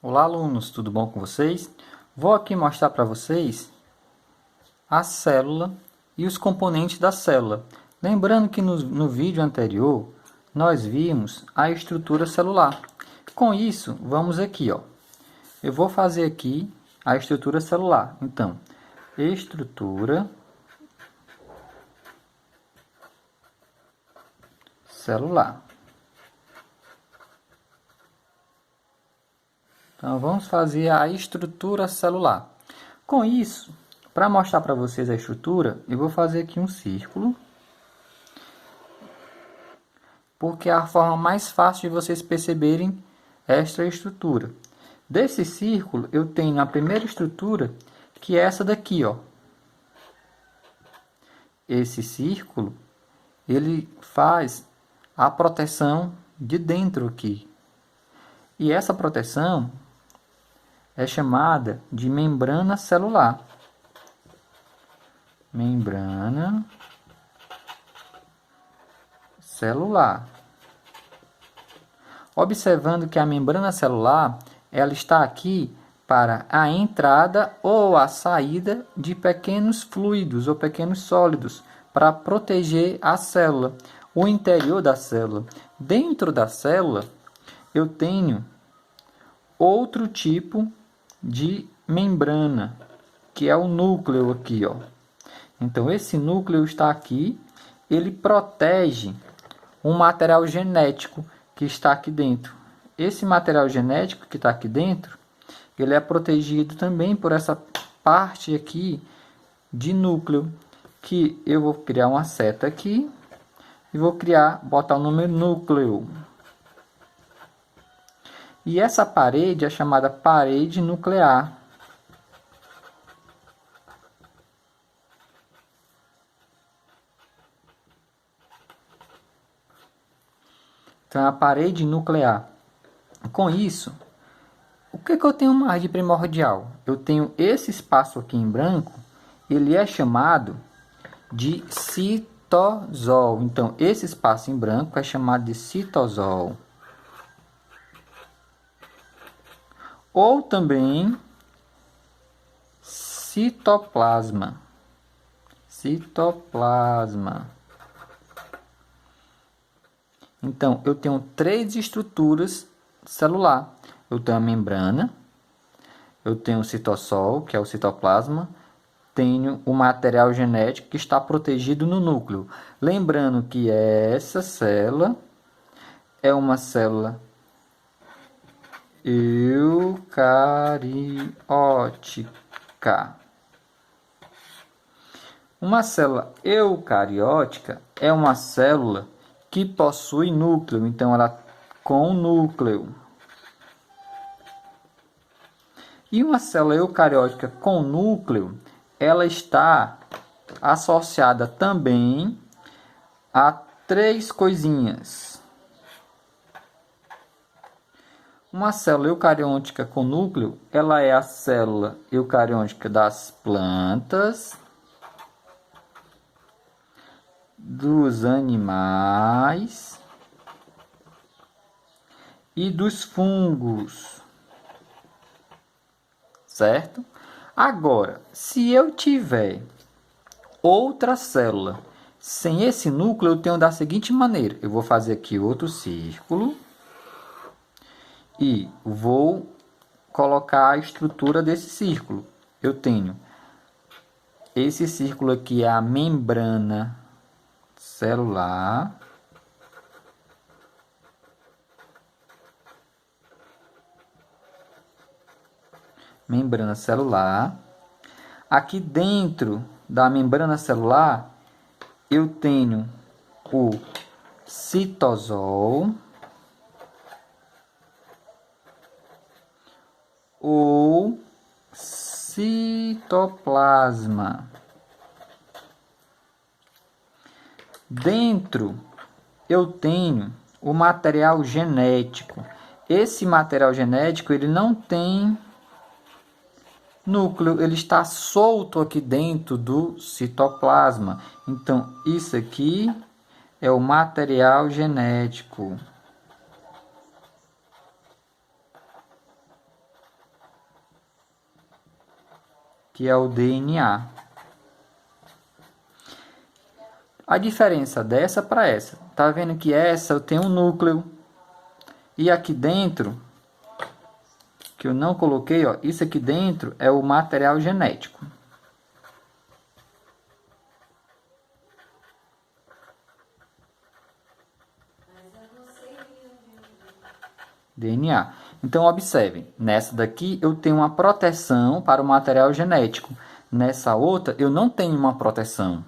Olá, alunos, tudo bom com vocês? Vou aqui mostrar para vocês a célula e os componentes da célula. Lembrando que no vídeo anterior nós vimos a estrutura celular. Com isso, vamos aqui, ó. Eu vou fazer aqui a estrutura celular. Então, estrutura celular. Então, vamos fazer a estrutura celular. Com isso, para mostrar para vocês a estrutura, eu vou fazer aqui um círculo, porque é a forma mais fácil de vocês perceberem esta estrutura. Desse círculo, eu tenho a primeira estrutura, que é essa daqui, ó. Esse círculo, ele faz a proteção de dentro aqui. E essa proteção é chamada de membrana celular. Membrana celular. Observando que a membrana celular, ela está aqui para a entrada ou a saída de pequenos fluidos ou pequenos sólidos, para proteger a célula, o interior da célula. Dentro da célula, eu tenho outro tipo de membrana, que é o núcleo aqui, ó. Então, esse núcleo está aqui, ele protege um material genético que está aqui dentro. Esse material genético que está aqui dentro, ele é protegido também por essa parte aqui de núcleo, que eu vou criar uma seta aqui e vou botar o número núcleo. E essa parede é chamada parede nuclear. Então, a parede nuclear. Com isso, o que eu tenho mais de primordial? Eu tenho esse espaço aqui em branco, ele é chamado de citosol. Então, esse espaço em branco é chamado de citosol. Ou também citoplasma. Citoplasma. Então, eu tenho três estruturas celular. Eu tenho a membrana, eu tenho o citossol, que é o citoplasma, tenho o material genético que está protegido no núcleo. Lembrando que essa célula é uma célula eucariótica. Uma célula eucariótica é uma célula que possui núcleo, então ela com núcleo. E uma célula eucariótica com núcleo, ela está associada também a três coisinhas. Uma célula eucariótica com núcleo, ela é a célula eucariótica das plantas, dos animais e dos fungos, certo? Agora, se eu tiver outra célula sem esse núcleo, eu tenho da seguinte maneira. Eu vou fazer aqui outro círculo e vou colocar a estrutura desse círculo. Eu tenho esse círculo aqui, é a membrana celular. Membrana celular. Aqui dentro da membrana celular, eu tenho o citosol ou citoplasma. Dentro eu tenho o material genético. Esse material genético, ele não tem núcleo, ele está solto aqui dentro do citoplasma. Então, isso aqui é o material genético. que é o DNA. A diferença dessa para essa, tá vendo que essa eu tenho um núcleo e aqui dentro, que eu não coloquei, ó, isso aqui dentro é o material genético. DNA. Então, observem, nessa daqui eu tenho uma proteção para o material genético. Nessa outra, eu não tenho uma proteção.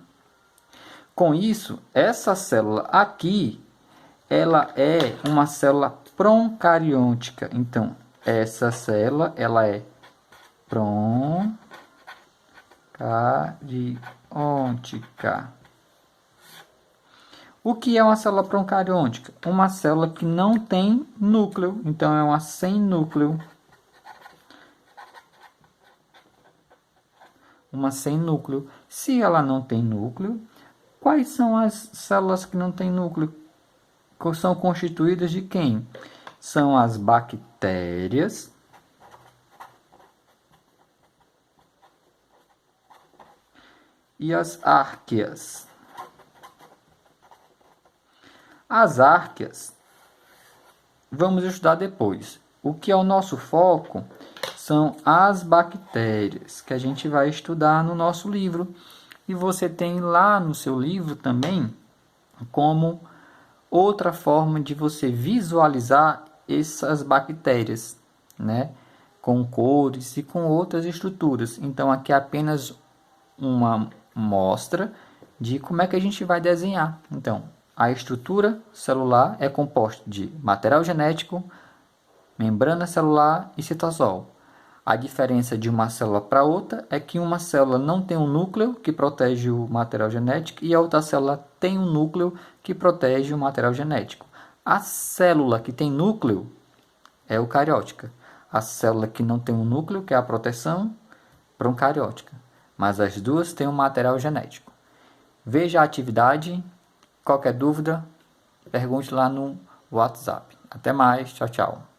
Com isso, essa célula aqui, ela é uma célula proncariôtica. Então, essa célula, ela é proncariôtica. O que é uma célula proncariôtica? Uma célula que não tem núcleo, então é uma sem núcleo. Uma sem núcleo. Se ela não tem núcleo, quais são as células que não têm núcleo? São constituídas de quem? São as bactérias e as árqueas. As árqueas, vamos estudar depois. O que é o nosso foco são as bactérias, que a gente vai estudar no nosso livro. E você tem lá no seu livro também como outra forma de você visualizar essas bactérias, né? Com cores e com outras estruturas. Então, aqui é apenas uma mostra de como é que a gente vai desenhar. Então, a estrutura celular é composta de material genético, membrana celular e citosol. A diferença de uma célula para outra é que uma célula não tem um núcleo que protege o material genético e a outra célula tem um núcleo que protege o material genético. A célula que tem núcleo é eucariótica. A célula que não tem um núcleo, que é a proteção, proncariótica. Mas as duas têm um material genético. Veja a atividade. Qualquer dúvida, pergunte lá no WhatsApp. Até mais. Tchau, tchau.